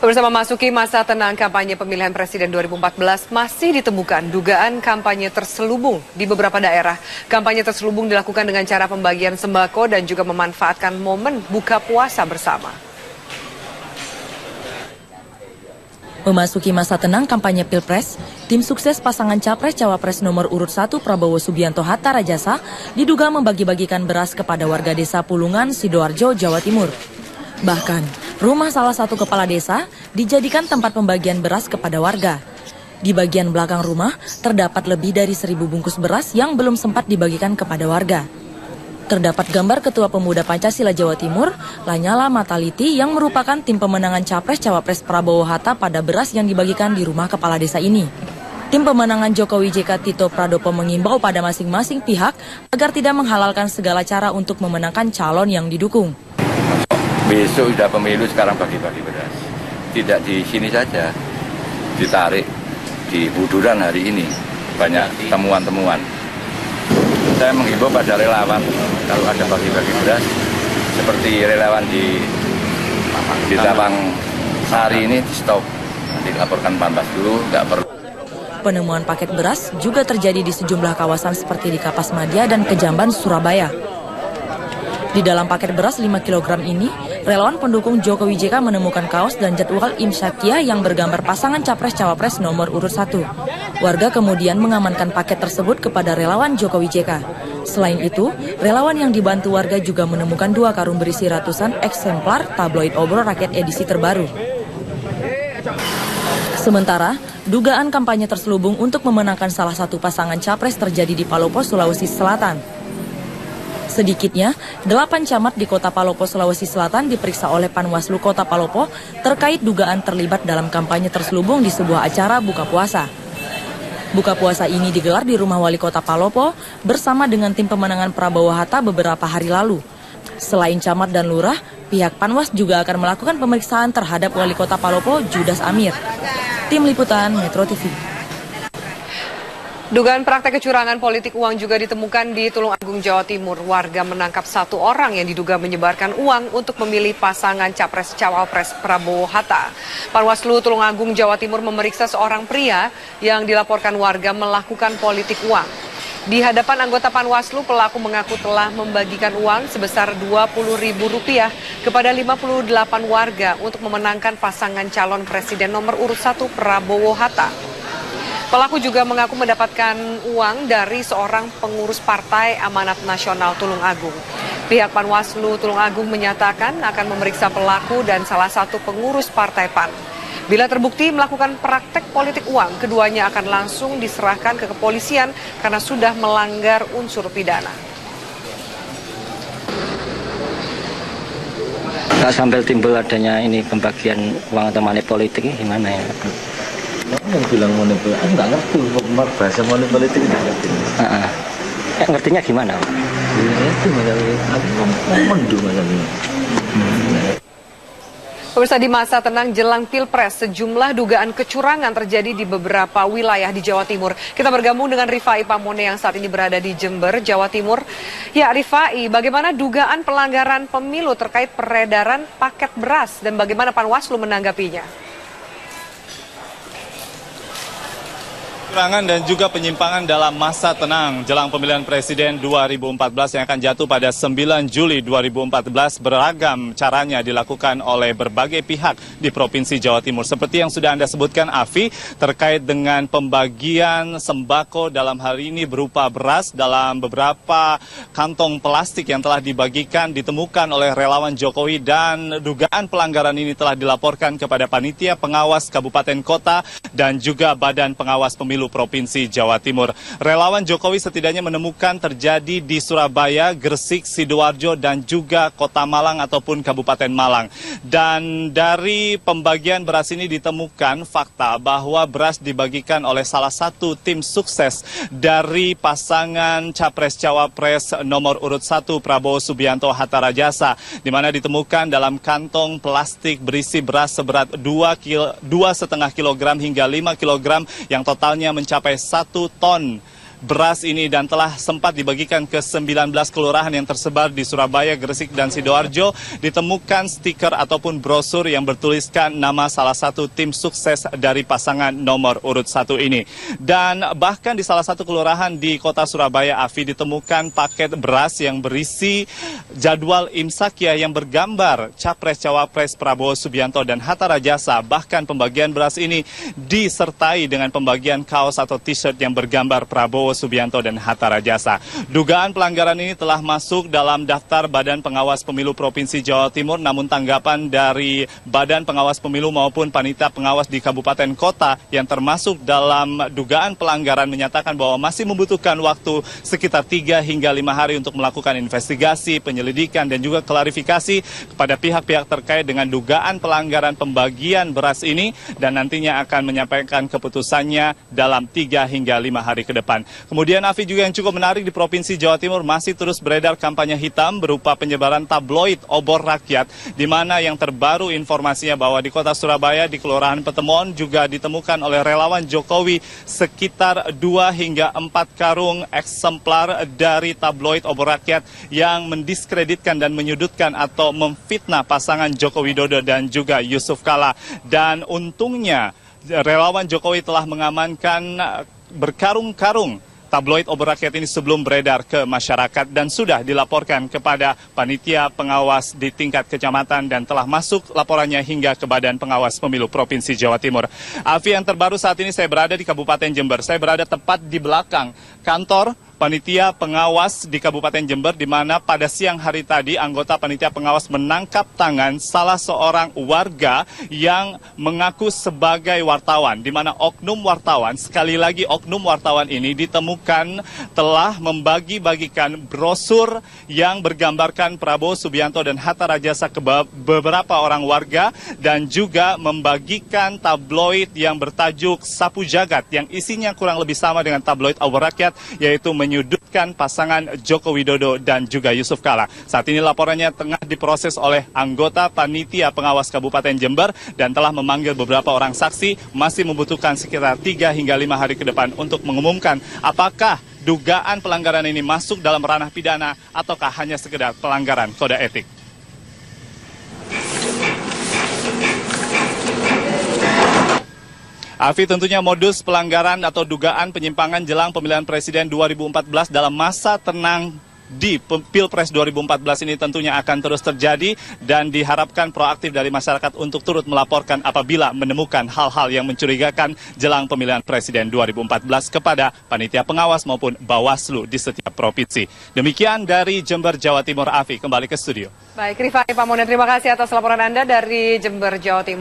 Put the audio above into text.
Pemirsa, memasuki masa tenang kampanye pemilihan presiden 2014 masih ditemukan dugaan kampanye terselubung di beberapa daerah. Kampanye terselubung dilakukan dengan cara pembagian sembako dan juga memanfaatkan momen buka puasa bersama. Memasuki masa tenang kampanye Pilpres, tim sukses pasangan Capres-Cawapres nomor urut 1 Prabowo Subianto Hatta Rajasa diduga membagi-bagikan beras kepada warga desa Pulungan, Sidoarjo, Jawa Timur. Bahkan, rumah salah satu kepala desa dijadikan tempat pembagian beras kepada warga. Di bagian belakang rumah, terdapat lebih dari 1.000 bungkus beras yang belum sempat dibagikan kepada warga. Terdapat gambar Ketua Pemuda Pancasila Jawa Timur, Lanyala Mataliti, yang merupakan tim pemenangan Capres-Cawapres Prabowo Hatta pada beras yang dibagikan di rumah kepala desa ini. Tim pemenangan Jokowi JK Tito Pradopo mengimbau pada masing-masing pihak agar tidak menghalalkan segala cara untuk memenangkan calon yang didukung. Besok sudah pemilu, sekarang bagi-bagi beras. Tidak di sini saja, ditarik di Buduran hari ini. Banyak temuan-temuan. Saya menghimbau pada relawan, kalau ada bagi-bagi beras, seperti relawan di Tapang Sari ini, di stop. Nanti laporkan Panwas dulu, nggak perlu. Penemuan paket beras juga terjadi di sejumlah kawasan seperti di Kapas Madya dan Kejamban, Surabaya. Di dalam paket beras 5 kg ini, relawan pendukung Jokowi JK menemukan kaos dan jadwal imsyakiah yang bergambar pasangan Capres-Cawapres nomor urut 1. Warga kemudian mengamankan paket tersebut kepada relawan Jokowi JK. Selain itu, relawan yang dibantu warga juga menemukan 2 karung berisi ratusan eksemplar tabloid obrol rakyat edisi terbaru. Sementara, dugaan kampanye terselubung untuk memenangkan salah satu pasangan Capres terjadi di Palopo, Sulawesi Selatan. Sedikitnya, 8 camat di Kota Palopo, Sulawesi Selatan diperiksa oleh Panwaslu Kota Palopo terkait dugaan terlibat dalam kampanye terselubung di sebuah acara buka puasa. Buka puasa ini digelar di rumah Wali Kota Palopo bersama dengan tim pemenangan Prabowo Hatta beberapa hari lalu. Selain camat dan lurah, pihak Panwas juga akan melakukan pemeriksaan terhadap Wali Kota Palopo, Judas Amir. Tim Liputan Metro TV. Dugaan praktek kecurangan politik uang juga ditemukan di Tulung Agung, Jawa Timur. Warga menangkap 1 orang yang diduga menyebarkan uang untuk memilih pasangan Capres-Cawapres Prabowo Hatta. Panwaslu Tulung Agung, Jawa Timur memeriksa seorang pria yang dilaporkan warga melakukan politik uang. Di hadapan anggota Panwaslu, pelaku mengaku telah membagikan uang sebesar Rp20.000 kepada 58 warga untuk memenangkan pasangan calon presiden nomor urut 1 Prabowo Hatta. Pelaku juga mengaku mendapatkan uang dari seorang pengurus Partai Amanat Nasional Tulung Agung. Pihak Panwaslu Tulung Agung menyatakan akan memeriksa pelaku dan salah satu pengurus Partai PAN. Bila terbukti melakukan praktek politik uang, keduanya akan langsung diserahkan ke kepolisian karena sudah melanggar unsur pidana. Sambil timbul adanya ini pembagian uang atau money politik ini gimana ya? Yang bilang money politik, aku nggak ngerti bahasa money politik nggak ngerti. Ngertinya gimana? Itu masalahnya, aku mendu masalahnya. Pemirsa, di masa tenang jelang Pilpres, sejumlah dugaan kecurangan terjadi di beberapa wilayah di Jawa Timur. Kita bergabung dengan Rifai Pamone yang saat ini berada di Jember, Jawa Timur. Ya, Rifai, bagaimana dugaan pelanggaran pemilu terkait peredaran paket beras dan bagaimana Panwaslu menanggapinya? Kecurangan dan juga penyimpangan dalam masa tenang jelang pemilihan presiden 2014 yang akan jatuh pada 9 Juli 2014 beragam caranya dilakukan oleh berbagai pihak di Provinsi Jawa Timur. Seperti yang sudah Anda sebutkan, Afi, terkait dengan pembagian sembako dalam hari ini berupa beras dalam beberapa kantong plastik yang telah dibagikan ditemukan oleh relawan Jokowi dan dugaan pelanggaran ini telah dilaporkan kepada Panitia Pengawas Kabupaten Kota dan juga Badan Pengawas Pemilu Provinsi Jawa Timur. Relawan Jokowi setidaknya menemukan terjadi di Surabaya, Gresik, Sidoarjo, dan juga Kota Malang ataupun Kabupaten Malang. Dan dari pembagian beras ini ditemukan fakta bahwa beras dibagikan oleh salah satu tim sukses dari pasangan Capres-Cawapres nomor urut 1 Prabowo Subianto Hatta Rajasa, di mana ditemukan dalam kantong plastik berisi beras seberat 2,5 kg hingga 5 kg yang totalnya mencapai 1 ton beras ini dan telah sempat dibagikan ke 19 kelurahan yang tersebar di Surabaya, Gresik, dan Sidoarjo, ditemukan stiker ataupun brosur yang bertuliskan nama salah satu tim sukses dari pasangan nomor urut 1 ini. Dan bahkan di salah satu kelurahan di kota Surabaya, Afi, ditemukan paket beras yang berisi jadwal imsakya yang bergambar Capres-Cawapres Prabowo Subianto dan Hatta Rajasa. Bahkan pembagian beras ini disertai dengan pembagian kaos atau t-shirt yang bergambar Prabowo Subianto dan Hatta Rajasa. Dugaan pelanggaran ini telah masuk dalam daftar Badan Pengawas Pemilu Provinsi Jawa Timur, namun tanggapan dari Badan Pengawas Pemilu maupun panitia pengawas di kabupaten kota yang termasuk dalam dugaan pelanggaran menyatakan bahwa masih membutuhkan waktu sekitar 3 hingga 5 hari untuk melakukan investigasi, penyelidikan, dan juga klarifikasi kepada pihak-pihak terkait dengan dugaan pelanggaran pembagian beras ini, dan nantinya akan menyampaikan keputusannya dalam 3 hingga 5 hari ke depan. Kemudian, Afi, juga yang cukup menarik di Provinsi Jawa Timur masih terus beredar kampanye hitam berupa penyebaran tabloid obor rakyat, di mana yang terbaru informasinya bahwa di kota Surabaya, di Kelurahan Petemon juga ditemukan oleh relawan Jokowi sekitar 2 hingga 4 karung eksemplar dari tabloid obor rakyat yang mendiskreditkan dan menyudutkan atau memfitnah pasangan Joko Widodo dan juga Yusuf Kala. Dan untungnya relawan Jokowi telah mengamankan berkarung-karung tabloid obor rakyat ini sebelum beredar ke masyarakat dan sudah dilaporkan kepada panitia pengawas di tingkat kecamatan dan telah masuk laporannya hingga ke Badan Pengawas Pemilu Provinsi Jawa Timur. Afi, yang terbaru saat ini saya berada di Kabupaten Jember. Saya berada tepat di belakang kantor panitia pengawas di Kabupaten Jember, di mana pada siang hari tadi anggota panitia pengawas menangkap tangan salah seorang warga yang mengaku sebagai wartawan, di mana oknum wartawan, sekali lagi oknum wartawan ini ditemukan telah membagi-bagikan brosur yang bergambarkan Prabowo Subianto dan Hatta Rajasa ke beberapa orang warga, dan juga membagikan tabloid yang bertajuk Sapu Jagat yang isinya kurang lebih sama dengan tabloid obor rakyat, yaitu menyudutkan pasangan Joko Widodo dan juga Yusuf Kala. Saat ini laporannya tengah diproses oleh anggota panitia pengawas Kabupaten Jember dan telah memanggil beberapa orang saksi, masih membutuhkan sekitar 3 hingga 5 hari ke depan untuk mengumumkan apakah dugaan pelanggaran ini masuk dalam ranah pidana ataukah hanya sekedar pelanggaran kode etik. Afi, tentunya modus pelanggaran atau dugaan penyimpangan jelang pemilihan presiden 2014 dalam masa tenang di Pilpres 2014 ini tentunya akan terus terjadi, dan diharapkan proaktif dari masyarakat untuk turut melaporkan apabila menemukan hal-hal yang mencurigakan jelang pemilihan presiden 2014 kepada panitia pengawas maupun Bawaslu di setiap provinsi. Demikian dari Jember, Jawa Timur. Afi, kembali ke studio. Baik, Rifai Pamonen, terima kasih atas laporan Anda dari Jember, Jawa Timur.